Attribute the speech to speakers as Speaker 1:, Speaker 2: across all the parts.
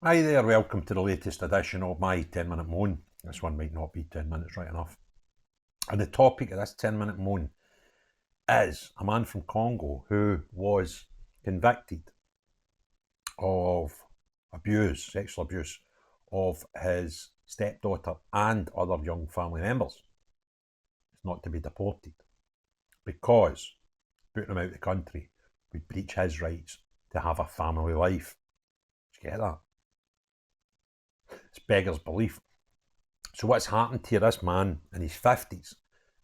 Speaker 1: Hi there, welcome to the latest edition of my 10-minute moan. This one might not be 10 minutes right enough. And the topic of this 10-minute moan is a man from Congo who was convicted of sexual abuse of his stepdaughter and other young family members. It's not to be deported because putting him out of the country would breach his rights to have a family life. Did you get that? It's beggars belief. So what's happened here? This man in his 50s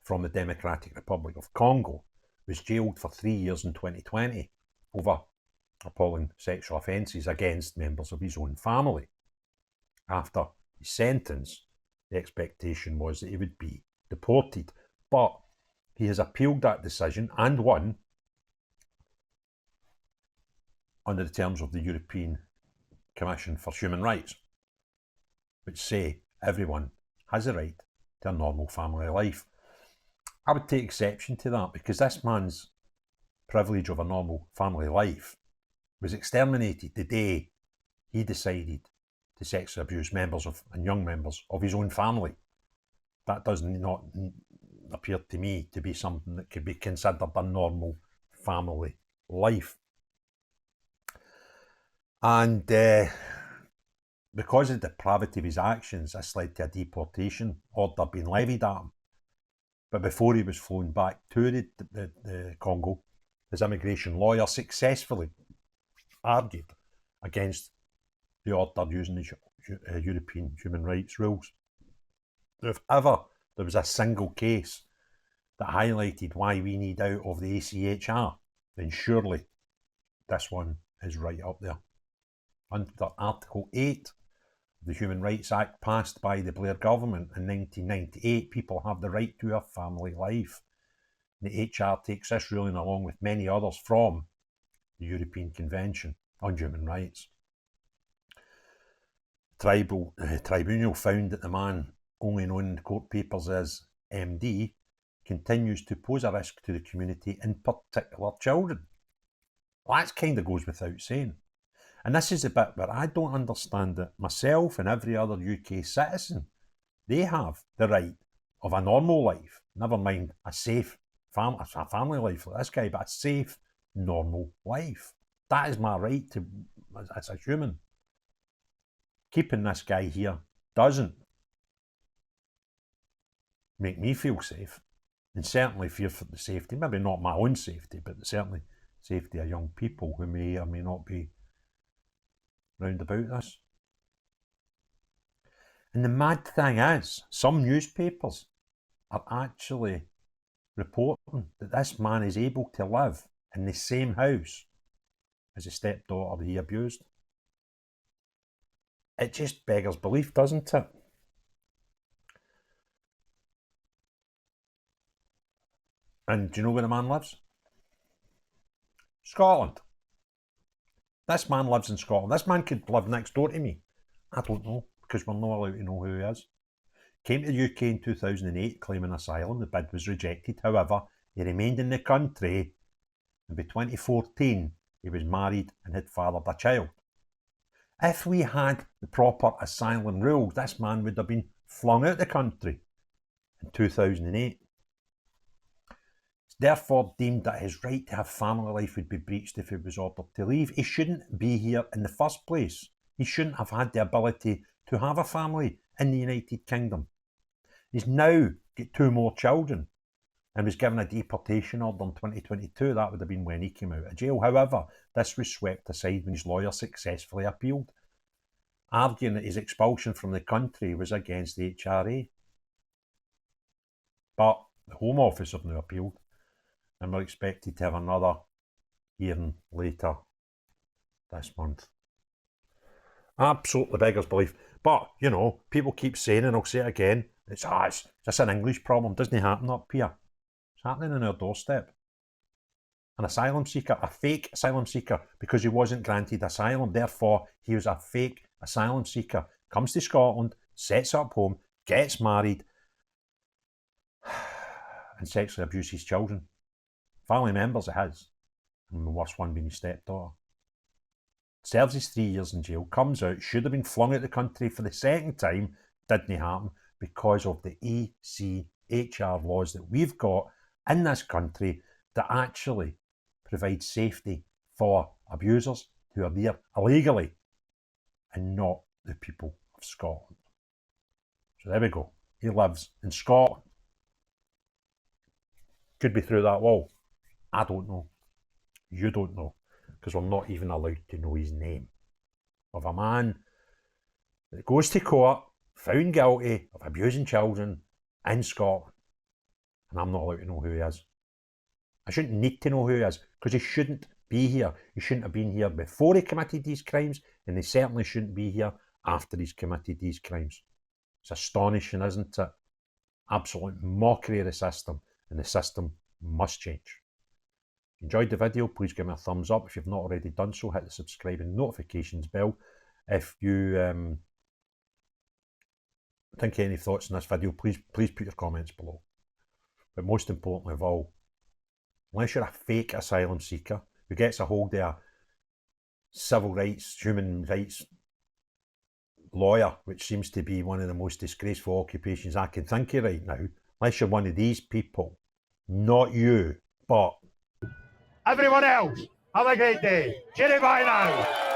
Speaker 1: from the Democratic Republic of Congo was jailed for 3 years in 2020 over appalling sexual offences against members of his own family. After his sentence, the expectation was that he would be deported, but he has appealed that decision and won under the terms of the European Commission for Human Rights, which say everyone has a right to a normal family life. I would take exception to that because this man's privilege of a normal family life was exterminated the day he decided to sexually abuse members of and young members of his own family. That does not appear to me to be something that could be considered a normal family life. And because of the depravity of his actions, this led to a deportation order being levied at him. But before he was flown back to the Congo, his immigration lawyer successfully argued against the order using the European human rights rules. If ever there was a single case that highlighted why we need out of the ECHR, then surely this one is right up there. Under Article 8 of the Human Rights Act passed by the Blair government in 1998, people have the right to a family life. The ECHR takes this ruling along with many others from the European Convention on Human Rights. The tribunal found that the man, only known in court papers as MD, continues to pose a risk to the community, in particular children. Well, that kind of goes without saying. And this is the bit where I don't understand it. Myself and every other UK citizen, they have the right of a normal life, never mind a safe family life like this guy, but a safe, normal life. That is my right to, as a human. Keeping this guy here doesn't make me feel safe, and certainly fear for the safety, maybe not my own safety, but certainly safety of young people who may or may not be round about this. And the mad thing is, some newspapers are actually reporting that this man is able to live in the same house as a stepdaughter he abused. It just beggars belief, doesn't it? And do you know where the man lives? Scotland. This man lives in Scotland. This man could live next door to me. I don't know, because we're not allowed to know who he is. Came to the UK in 2008 claiming asylum. The bid was rejected. However, he remained in the country, and by 2014 he was married and had fathered a child. If we had the proper asylum rules, this man would have been flung out of the country in 2008. It's therefore deemed that his right to have family life would be breached if he was ordered to leave. He shouldn't be here in the first place. He shouldn't have had the ability to have a family in the United Kingdom. He's now got 2 more children and was given a deportation order in 2022. That would have been when he came out of jail. However, this was swept aside when his lawyer successfully appealed, arguing that his expulsion from the country was against the HRA. But the Home Office have now appealed, and we're expected to have another hearing later this month. Absolutely beggars belief. But, you know, people keep saying, and I'll say it again, it's just an English problem. It doesn't happen up here. It's happening on our doorstep. An asylum seeker, a fake asylum seeker, because he wasn't granted asylum. Therefore, he was a fake asylum seeker. Comes to Scotland, sets up home, gets married, and sexually abuses children. Family members of his, and the worst one being his stepdaughter. serves his 3 years in jail, comes out, should have been flung out the country for the second time, didn't happen because of the ECHR laws that we've got in this country that actually provide safety for abusers who are there illegally and not the people of Scotland. So there we go. He lives in Scotland. Could be through that wall. I don't know. You don't know, because we're not even allowed to know his name. Of a man that goes to court, found guilty of abusing children in Scotland, and I'm not allowed to know who he is. I shouldn't need to know who he is, because he shouldn't be here. He shouldn't have been here before he committed these crimes, and he certainly shouldn't be here after he's committed these crimes. It's astonishing, isn't it? Absolute mockery of the system, and the system must change. If you enjoyed the video, please give me a thumbs up. If you've not already done so, hit the subscribe and notifications bell. If you think any thoughts on this video, please put your comments below. But most importantly of all, unless you're a fake asylum seeker who gets a hold of a civil rights, human rights lawyer, which seems to be one of the most disgraceful occupations I can think of right now, unless you're one of these people, not you, but
Speaker 2: everyone else, have a great day. Cheerio, bye now.